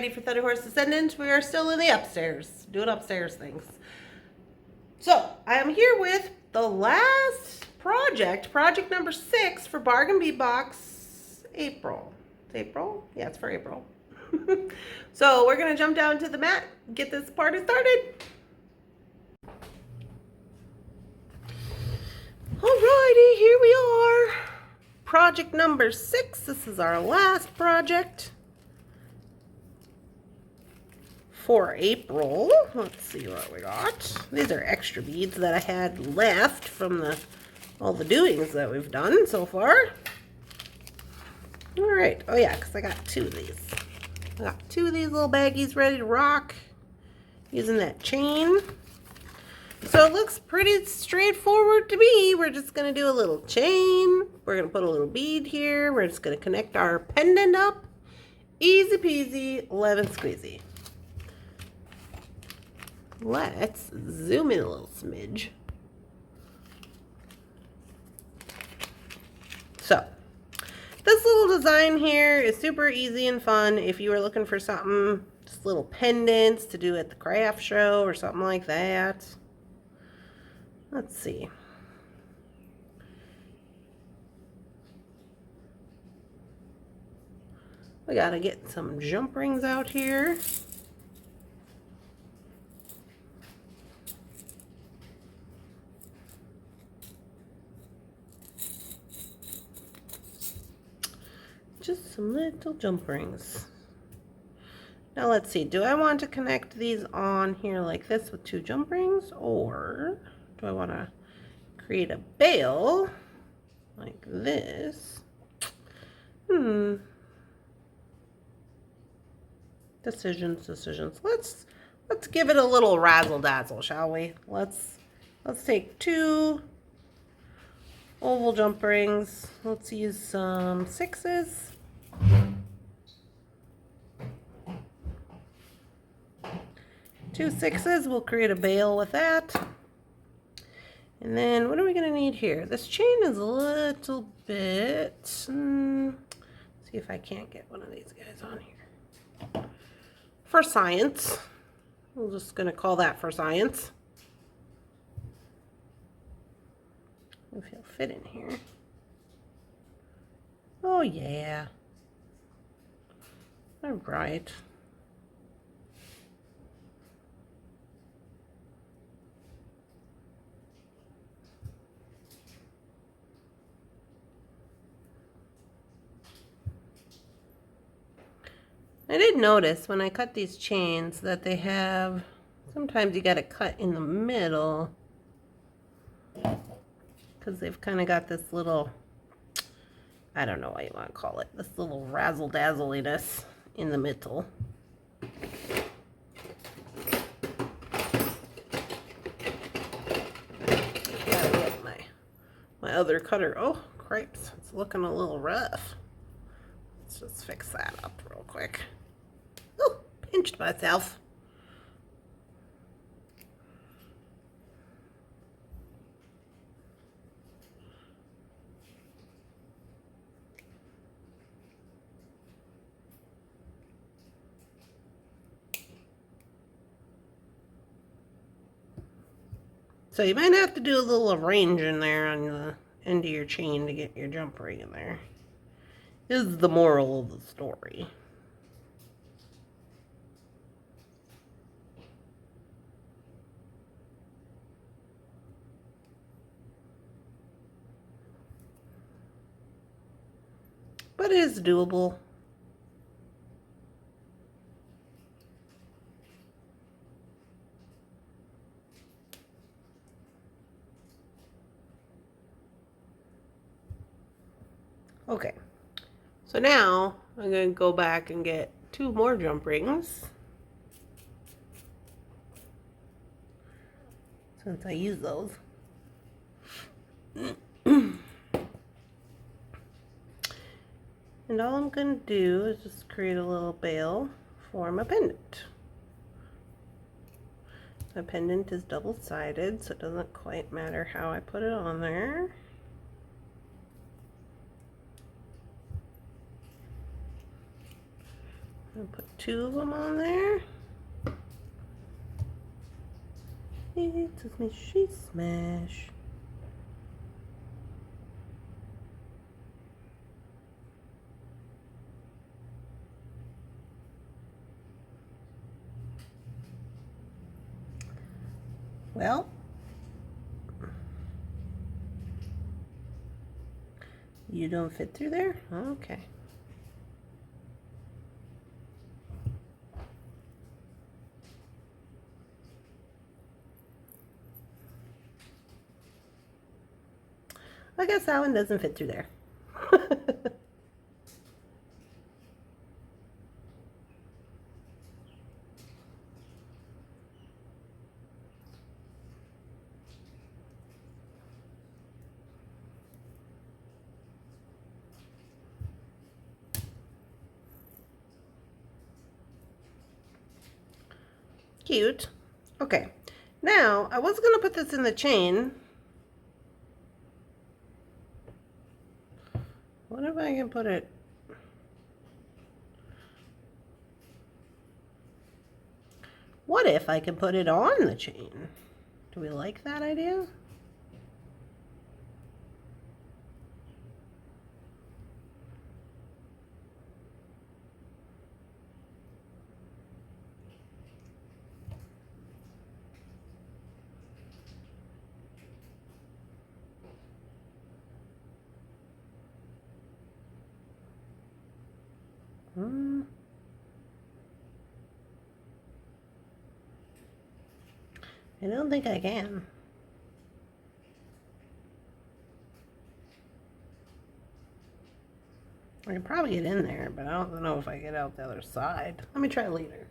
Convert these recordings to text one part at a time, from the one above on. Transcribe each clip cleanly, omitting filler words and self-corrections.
ready for Thunderhorse Descendant. We are still in the upstairs, doing upstairs things. So, I am here with the last project number 6 for Bargain Bead Box April. It's April? Yeah, it's for April. So, we're going to jump down to the mat, get this party started. Alrighty, here we are. Project number 6. This is our last project for April. Let's see what we got. These are extra beads that I had left from all the doings that we've done so far. Alright. Oh yeah, because I got 2 of these. I got 2 of these little baggies ready to rock using that chain. So it looks pretty straightforward to me. We're just going to do a little chain. We're going to put a little bead here. We're just going to connect our pendant up. Easy peasy, lemon squeezy. Let's zoom in a little smidge. So, this little design here is super easy and fun if you were looking for something, just little pendants to do at the craft show or something like that. Let's see. We gotta get some jump rings out here. Just some little jump rings. Now let's see, do I want to connect these on here like this with 2 jump rings, or do I want to create a bail like this? Decisions. Let's give it a little razzle dazzle, shall we? Let's take 2 oval jump rings. Let's use some 6s. Two 6s, we'll create a bail with that. And then what are we going to need here? This chain is a little bit... see if I can't get one of these guys on here. For science. We're just going to call that for science. If he'll fit in here. Oh yeah. All right. I did notice when I cut these chains that they have, sometimes you got to cut in the middle because they've kind of got this little, I don't know what you want to call it, this little razzle-dazzliness in the middle. Gotta get my other cutter. Oh, cripes, it's looking a little rough. Let's just fix that up real quick. Oh, pinched myself. So you might have to do a little arranging there on the end of your chain to get your jump ring in there. Is the moral of the story. But it is doable. Okay. So now I'm going to go back and get 2 more jump rings. Since I use those. And all I'm going to do is just create a little bail for my pendant. My pendant is double-sided, so it doesn't quite matter how I put it on there. I'll put 2 of them on there. It's a smishy smash. Well, you don't fit through there? Okay. I guess that one doesn't fit through there. Cute. Okay. Now, I was going to put this in the chain. What if I can put it? What if I can put it on the chain? Do we like that idea? I don't think I can. I can probably get in there, but I don't know if I get out the other side. Let me try later.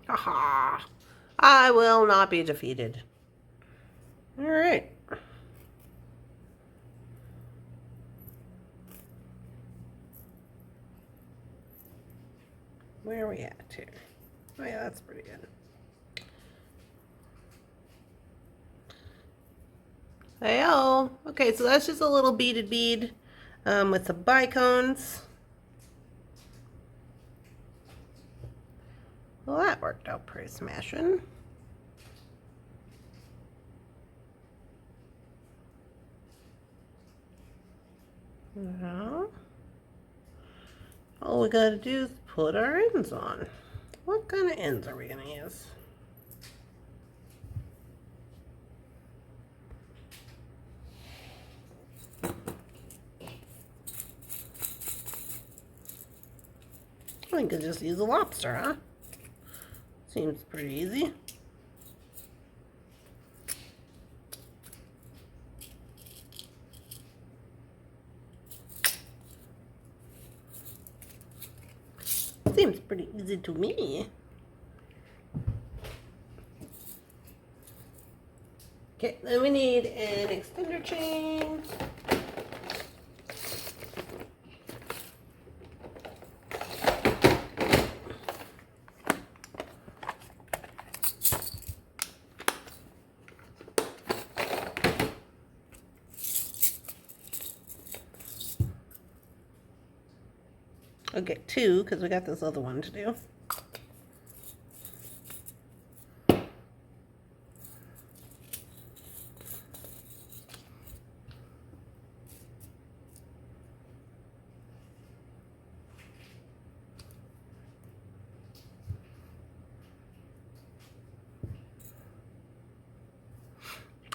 Haha! I will not be defeated. All right. Where are we at here? Oh yeah, that's pretty good. Hey-oh. Okay, so that's just a little beaded bead with some bicones. Well, that worked out pretty smashing. Now, all we gotta do is put our ends on. What kind of ends are we gonna use? I could just use a lobster, huh? Seems pretty easy. Seems pretty easy to me. Okay, then we need an extender chain. I'll get 2 because we got this other one to do.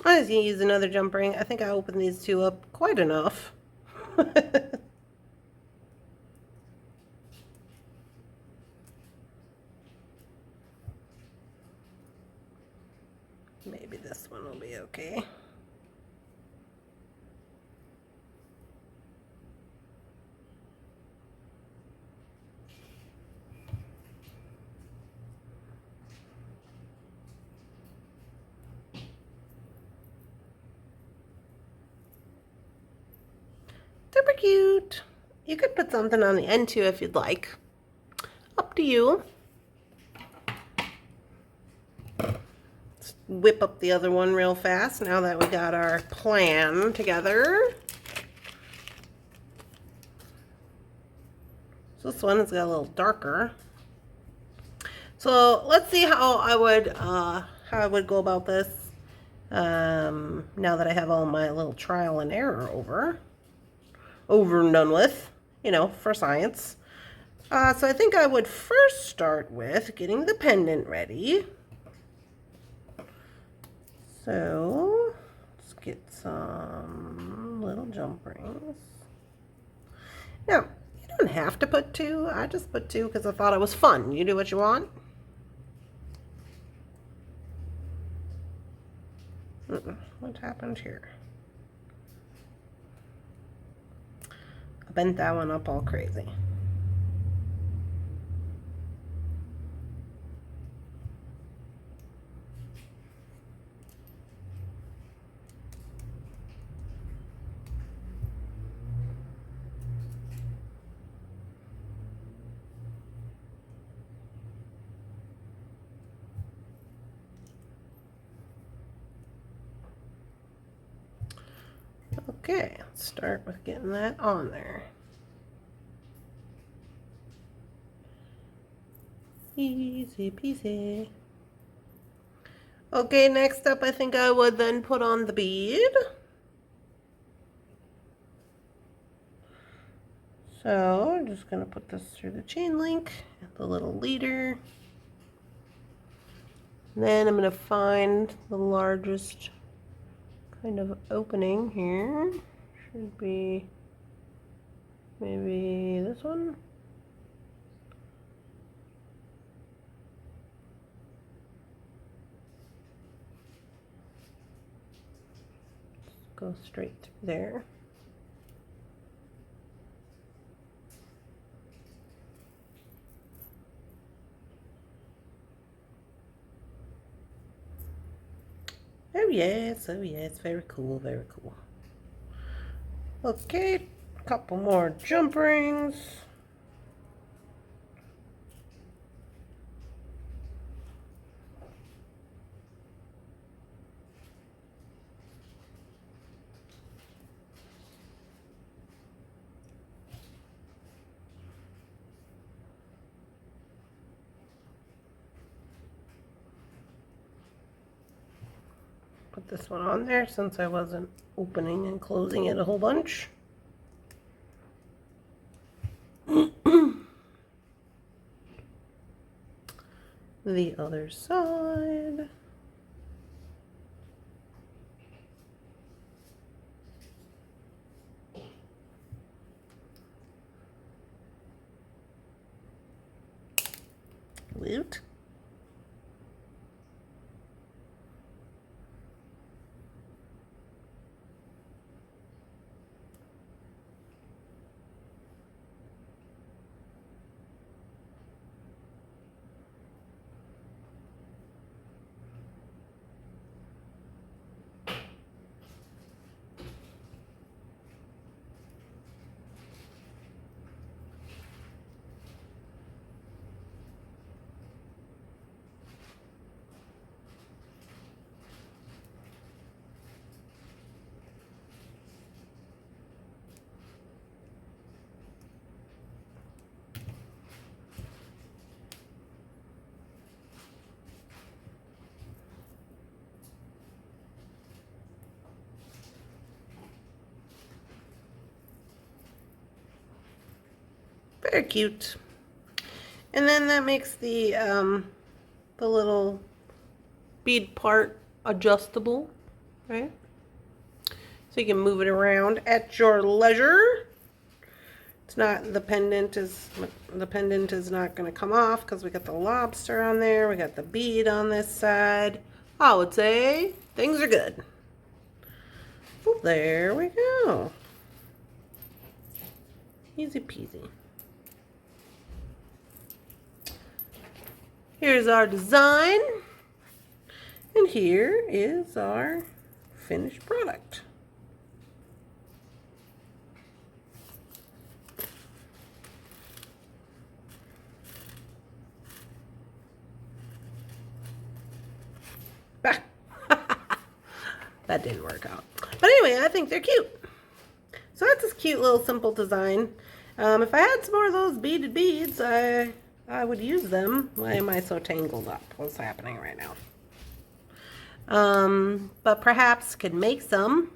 I was going to use another jump ring. I think I opened these two up quite enough. Maybe this one will be okay. Super cute. You could put something on the end too if you'd like. Up to you. Let's whip up the other one real fast now that we got our plan together. So this one has got a little darker. So let's see how I would go about this now that I have all my little trial and error over and done with, you know, for science. So I think I would first start with getting the pendant ready. So let's get some little jump rings. Now, you don't have to put two. I just put two because I thought it was fun. You do what you want. What happened here? I bent that one up all crazy. Okay, let's start with getting that on there. Easy peasy. Okay, next up I think I would then put on the bead. So I'm just going to put this through the chain link, the little leader. Then I'm going to find the largest kind of opening here. Should be maybe this one. Just go straight through there. Oh yes, very cool, very cool. Okay, a couple more jump rings. Put this one on there since I wasn't opening and closing it a whole bunch. The other side. Woot. Very cute. And then that makes the little bead part adjustable. right? So you can move it around at your leisure. It's not, the pendant is not going to come off because we got the lobster on there. We got the bead on this side. I would say things are good. Oh, there we go. Easy peasy. Here's our design. And here is our finished product. That didn't work out. But anyway, I think they're cute. So that's this cute little simple design. If I had some more of those beaded beads, I would use them. Why am I so tangled up? What's happening right now? But perhaps could make some.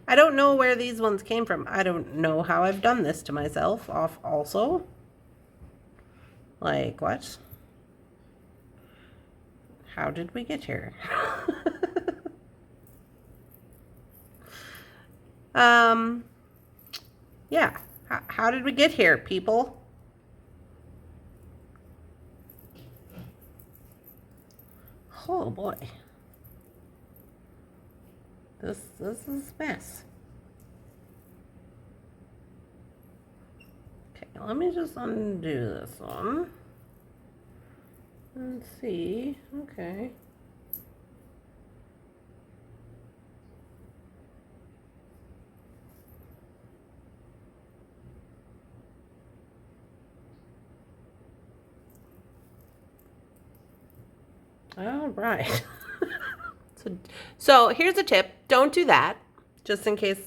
I don't know where these ones came from. I don't know how I've done this to myself off also. Like, what? How did we get here? Yeah. How did we get here, people? Oh boy. This is a mess. Okay, let me just undo this one. Let's see. Okay. All right. So here's a tip. Don't do that, just in case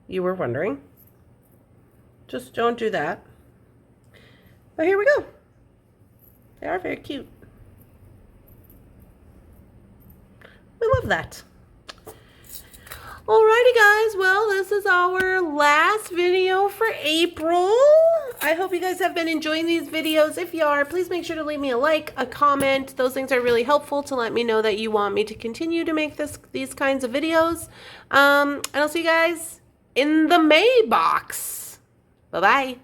you were wondering. Just don't do that. But here we go. They are very cute. We love that. Alrighty guys, well this is our last video for April. I hope you guys have been enjoying these videos. If you are, please make sure to leave me a like, a comment. Those things are really helpful to let me know that you want me to continue to make these kinds of videos. And I'll see you guys in the May box. Bye-bye.